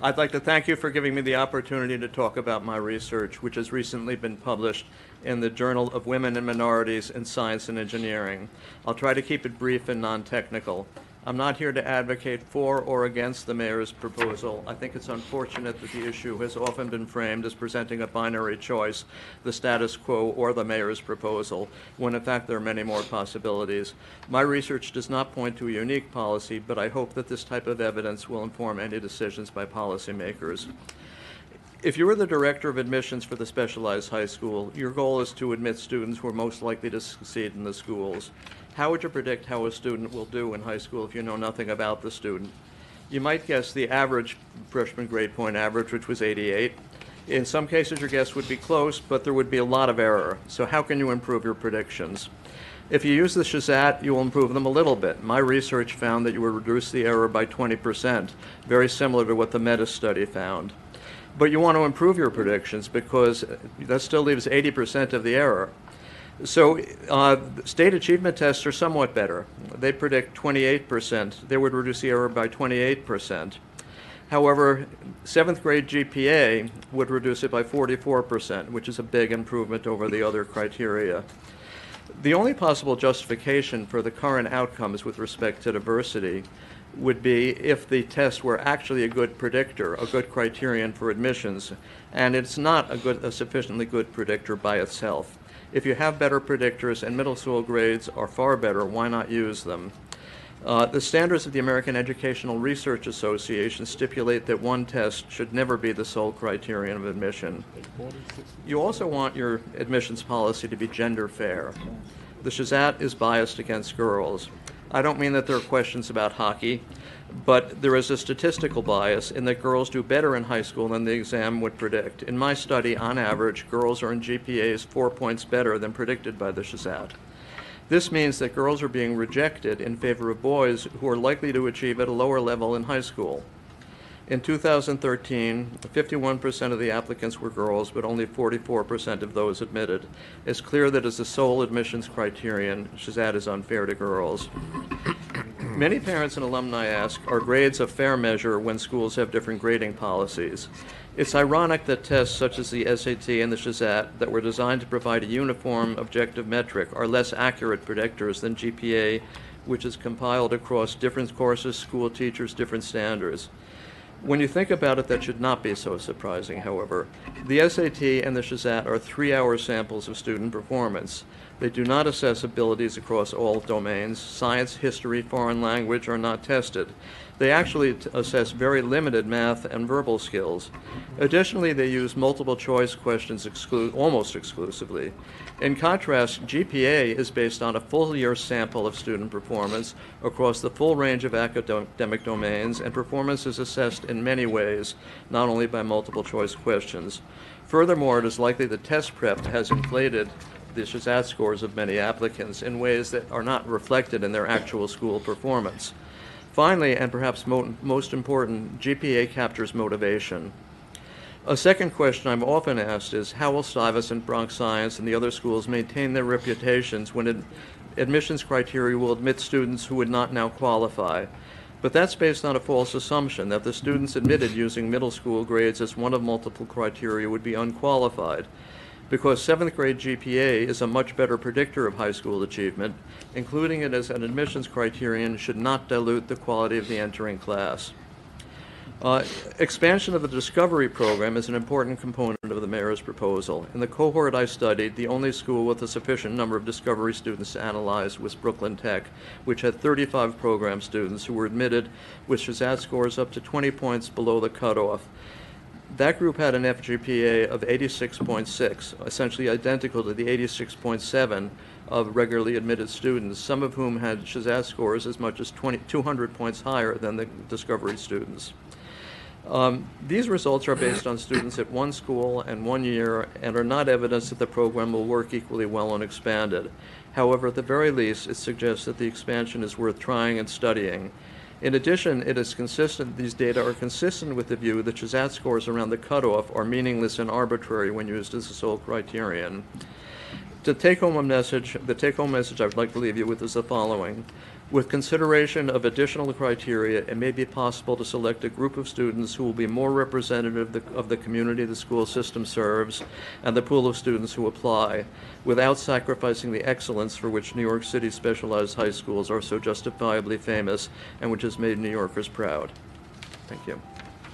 I'd like to thank you for giving me the opportunity to talk about my research, which has recently been published in the Journal of Women and Minorities in Science and Engineering. I'll try to keep it brief and non-technical. I'm not here to advocate for or against the mayor's proposal. I think it's unfortunate that the issue has often been framed as presenting a binary choice, the status quo or the mayor's proposal, when in fact there are many more possibilities. My research does not point to a unique policy, but I hope that this type of evidence will inform any decisions by policymakers. If you were the director of admissions for the specialized high school, your goal is to admit students who are most likely to succeed in the schools. How would you predict how a student will do in high school if you know nothing about the student? You might guess the average freshman grade point average, which was 88. In some cases, your guess would be close, but there would be a lot of error. So how can you improve your predictions? If you use the SHSAT, you will improve them a little bit. My research found that you would reduce the error by 20%, very similar to what the META study found. But you want to improve your predictions because that still leaves 80% of the error. So state achievement tests are somewhat better. They predict 28%. They would reduce the error by 28%. However, 7th grade GPA would reduce it by 44%, which is a big improvement over the other criteria. The only possible justification for the current outcomes with respect to diversity would be if the test were actually a good predictor, a good criterion for admissions, and it's not a sufficiently good predictor by itself. If you have better predictors and middle school grades are far better, why not use them? The standards of the American Educational Research Association stipulate that one test should never be the sole criterion of admission. You also want your admissions policy to be gender fair. The SHSAT is biased against girls. I don't mean that there are questions about hockey, but there is a statistical bias in that girls do better in high school than the exam would predict. In my study, on average, girls earn GPAs 4 points better than predicted by the SHSAT. This means that girls are being rejected in favor of boys who are likely to achieve at a lower level in high school. In 2013, 51% of the applicants were girls, but only 44% of those admitted. It's clear that as the sole admissions criterion, SHSAT is unfair to girls. Many parents and alumni ask, are grades a fair measure when schools have different grading policies? It's ironic that tests such as the SAT and the SHSAT that were designed to provide a uniform objective metric are less accurate predictors than GPA, which is compiled across different courses, school teachers, different standards. When you think about it, that should not be so surprising, however. The SAT and the SHSAT are 3-hour samples of student performance. They do not assess abilities across all domains. Science, history, foreign language are not tested. They actually assess very limited math and verbal skills. Additionally, they use multiple choice questions almost exclusively. In contrast, GPA is based on a full year sample of student performance across the full range of academic domains, and performance is assessed in many ways, not only by multiple choice questions. Furthermore, it is likely that test prep has inflated the SHSAT scores of many applicants in ways that are not reflected in their actual school performance. Finally, and perhaps most important, GPA captures motivation. A second question I'm often asked is, how will Stuyvesant, Bronx Science, and the other schools maintain their reputations when admissions criteria will admit students who would not now qualify? But that's based on a false assumption that the students admitted using middle school grades as one of multiple criteria would be unqualified. Because 7th grade GPA is a much better predictor of high school achievement, including it as an admissions criterion should not dilute the quality of the entering class. Expansion of the Discovery Program is an important component of the mayor's proposal. In the cohort I studied, the only school with a sufficient number of Discovery students to analyze was Brooklyn Tech, which had 35 program students who were admitted with SHSAT scores up to 20 points below the cutoff. That group had an FGPA of 86.6, essentially identical to the 86.7 of regularly admitted students, some of whom had SHSAT scores as much as 200 points higher than the Discovery students. These results are based on students at one school and 1 year and are not evidence that the program will work equally well when expanded. However, at the very least, it suggests that the expansion is worth trying and studying. In addition, it is consistent, these data are consistent with the view that SHSAT scores around the cutoff are meaningless and arbitrary when used as a sole criterion. The take-home message I would like to leave you with is the following. With consideration of additional criteria, it may be possible to select a group of students who will be more representative of the community the school system serves and the pool of students who apply, without sacrificing the excellence for which New York City specialized high schools are so justifiably famous and which has made New Yorkers proud. Thank you.